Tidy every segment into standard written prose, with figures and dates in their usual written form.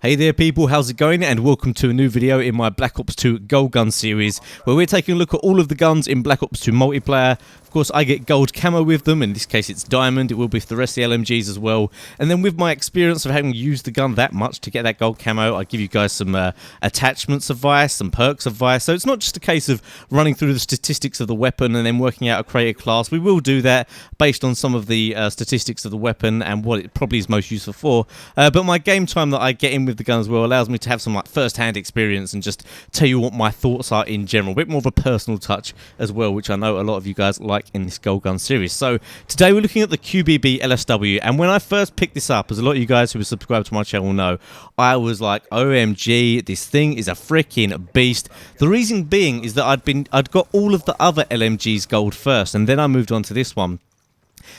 Hey there people, how's it going? And welcome to a new video in my Black Ops 2 Gold Gun series, where we're taking a look at all of the guns in Black Ops 2 multiplayer. Of course, I get gold camo with them. In this case, it's diamond. It will be for the rest of the LMGs as well. And then with my experience of having used the gun that much to get that gold camo, I give you guys some attachments advice, some perks advice. So it's not just a case of running through the statistics of the weapon and then working out a creative class. We will do that based on some of the statistics of the weapon and what it probably is most useful for. But my game time that I get in with the gun as well allows me to have some like first-hand experience and just tell you what my thoughts are in general. A bit more of a personal touch as well, which I know a lot of you guys like in this Gold Gun series. So today we're looking at the QBB LSW, and when I first picked this up, as a lot of you guys who are subscribed to my channel know, I was like, OMG, this thing is a freaking beast. The reason being is that I'd got all of the other LMGs gold first, and then I moved on to this one.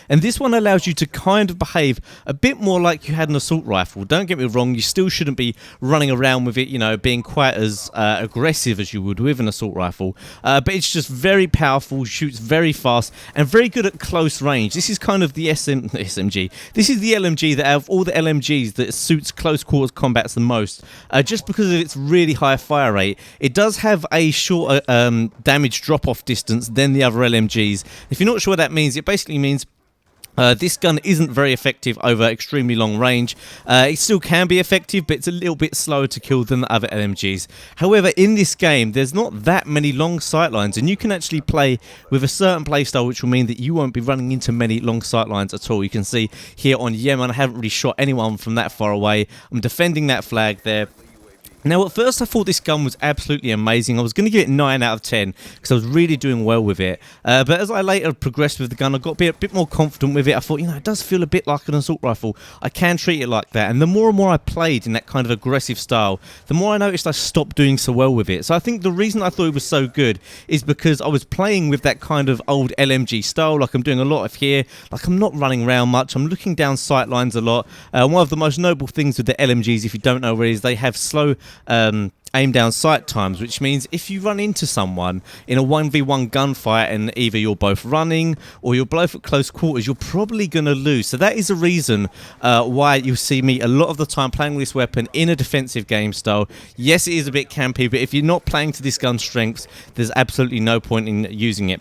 And this one allows you to kind of behave a bit more like you had an assault rifle. Don't get me wrong, you still shouldn't be running around with it, you know, being quite as aggressive as you would with an assault rifle. But it's just very powerful, shoots very fast, and very good at close range. This is kind of the SMG. This is the LMG that out of all the LMGs that suits close quarters combats the most. Just because of its really high fire rate, it does have a shorter damage drop-off distance than the other LMGs. If you're not sure what that means, it basically means this gun isn't very effective over extremely long range. It still can be effective, but it's a little bit slower to kill than the other LMGs. However, in this game, there's not that many long sightlines, and you can actually play with a certain playstyle, which will mean that you won't be running into many long sightlines at all. You can see here on Yemen, I haven't really shot anyone from that far away. I'm defending that flag there. Now, at first, I thought this gun was absolutely amazing. I was going to give it 9 out of 10 because I was really doing well with it. But as I later progressed with the gun, I got a bit more confident with it. I thought, you know, it does feel a bit like an assault rifle. I can treat it like that. And the more and more I played in that kind of aggressive style, the more I noticed I stopped doing so well with it. So I think the reason I thought it was so good is because I was playing with that kind of old LMG style, like I'm doing a lot of here. Like, I'm not running around much. I'm looking down sight lines a lot. One of the most noble things with the LMGs, if you don't know where it is, they have slow aim down sight times, which means if you run into someone in a 1v1 gunfight and either you're both running or you're both at close quarters, you're probably going to lose. So that is a reason why you see me a lot of the time playing this weapon in a defensive game style. Yes, it is a bit campy, but if you're not playing to this gun's strengths, there's absolutely no point in using it.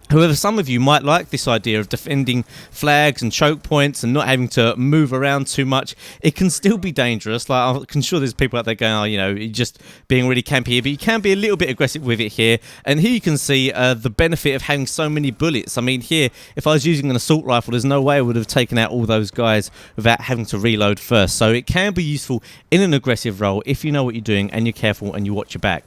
However, some of you might like this idea of defending flags and choke points and not having to move around too much. It can still be dangerous. Like, I'm sure there's people out there going, oh, you know, you're just being really campy here, but you can be a little bit aggressive with it here. And here you can see the benefit of having so many bullets. I mean, here, if I was using an assault rifle, there's no way I would have taken out all those guys without having to reload first. So it can be useful in an aggressive role if you know what you're doing and you're careful and you watch your back.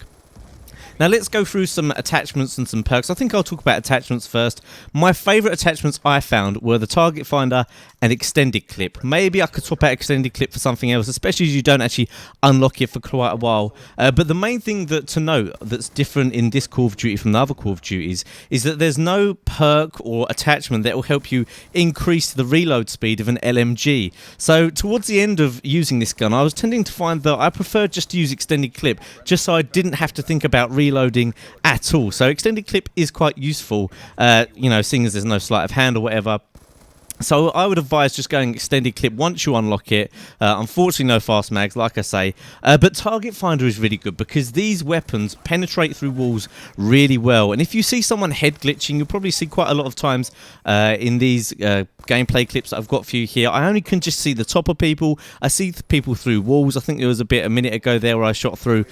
Now let's go through some attachments and some perks. I think I'll talk about attachments first. My favourite attachments I found were the target finder and extended clip. Maybe I could swap out extended clip for something else, especially as you don't actually unlock it for quite a while. But the main thing to note that's different in this Call of Duty from the other Call of Duties is that there's no perk or attachment that will help you increase the reload speed of an LMG. So towards the end of using this gun, I was tending to find that I preferred just to use extended clip, just so I didn't have to think about reloading at all. So extended clip is quite useful, you know, seeing as there's no sleight of hand or whatever. So I would advise just going extended clip once you unlock it. Unfortunately, no fast mags, like I say. But target finder is really good because these weapons penetrate through walls really well. And if you see someone head glitching, you'll probably see quite a lot of times in these gameplay clips that I've got for you here. I only can just see the top of people. I see people through walls. I think there was a minute ago there where I shot through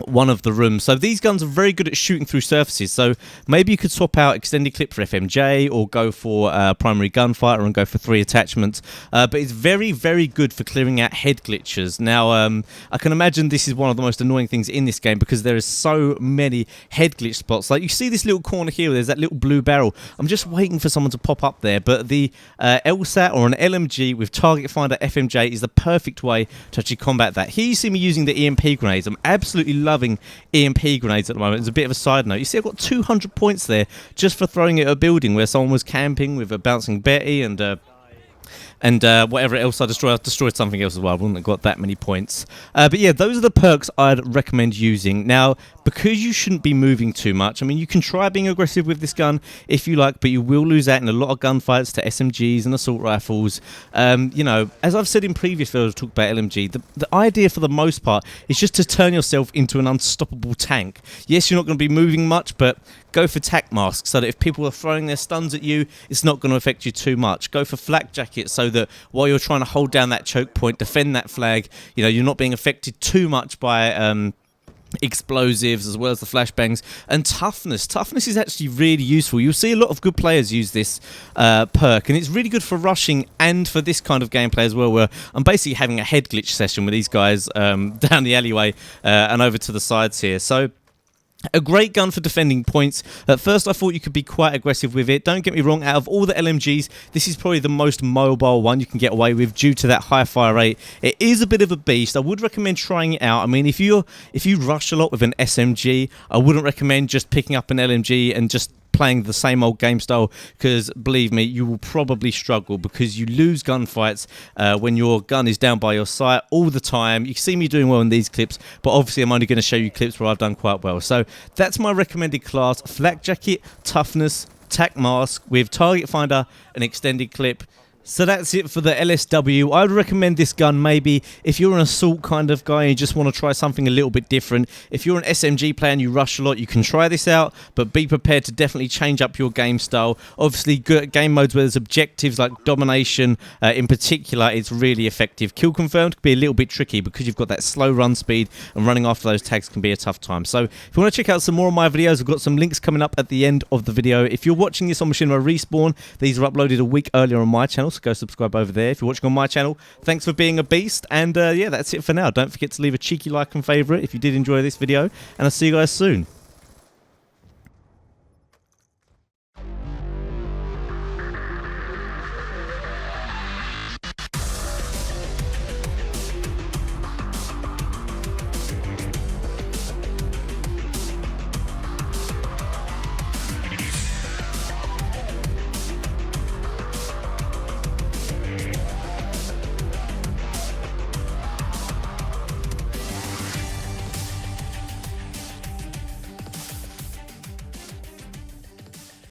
one of the rooms. So these guns are very good at shooting through surfaces, so maybe you could swap out extended clip for FMJ or go for primary gunfighter and go for 3 attachments, but it's very, very good for clearing out head glitches. Now I can imagine this is one of the most annoying things in this game because there is so many head glitch spots. Like, you see this little corner here where there's that little blue barrel. I'm just waiting for someone to pop up there, but the LSAT or an LMG with target finder FMJ is the perfect way to actually combat that. Here you see me using the EMP grenades. I'm absolutely loving EMP grenades at the moment. It's a bit of a side note. You see I've got 200 points there just for throwing it at a building where someone was camping with a bouncing Betty and And whatever else I destroyed something else as well. I wouldn't have got that many points. But yeah, those are the perks I'd recommend using. Now, because you shouldn't be moving too much, I mean, you can try being aggressive with this gun if you like, but you will lose out in a lot of gunfights to SMGs and assault rifles. You know, as I've said in previous videos, talk about LMG, the idea for the most part is just to turn yourself into an unstoppable tank. Yes, you're not going to be moving much, but go for tack masks so that if people are throwing their stuns at you, it's not going to affect you too much. Go for flak jackets so that while you're trying to hold down that choke point, defend that flag, you know, you're not being affected too much by explosives as well as the flashbangs. And toughness is actually really useful. You'll see a lot of good players use this perk, and it's really good for rushing and for this kind of gameplay as well, where I'm basically having a head glitch session with these guys down the alleyway and over to the sides here. So a great gun for defending points. At first I thought you could be quite aggressive with it. Don't get me wrong, out of all the LMGs, this is probably the most mobile one you can get away with due to that high fire rate. It is a bit of a beast. I would recommend trying it out. I mean, if you rush a lot with an SMG, I wouldn't recommend just picking up an LMG and just playing the same old game style, because believe me, you will probably struggle because you lose gunfights when your gun is down by your sight all the time. You see me doing well in these clips, but obviously I'm only going to show you clips where I've done quite well. So that's my recommended class: flak jacket, toughness, tack mask with target finder and extended clip. So that's it for the LSW. I would recommend this gun maybe if you're an assault kind of guy and you just want to try something a little bit different. If you're an SMG player and you rush a lot, you can try this out, but be prepared to definitely change up your game style. Obviously, good game modes where there's objectives like domination in particular, it's really effective. Kill confirmed can be a little bit tricky because you've got that slow run speed, and running after those tags can be a tough time. So if you want to check out some more of my videos, I've got some links coming up at the end of the video. If you're watching this on Machinima Respawn, these are uploaded a week earlier on my channel, so go subscribe over there. If you're watching on my channel, thanks for being a beast, and yeah, that's it for now. Don't forget to leave a cheeky like and favourite if you did enjoy this video, and I'll see you guys soon.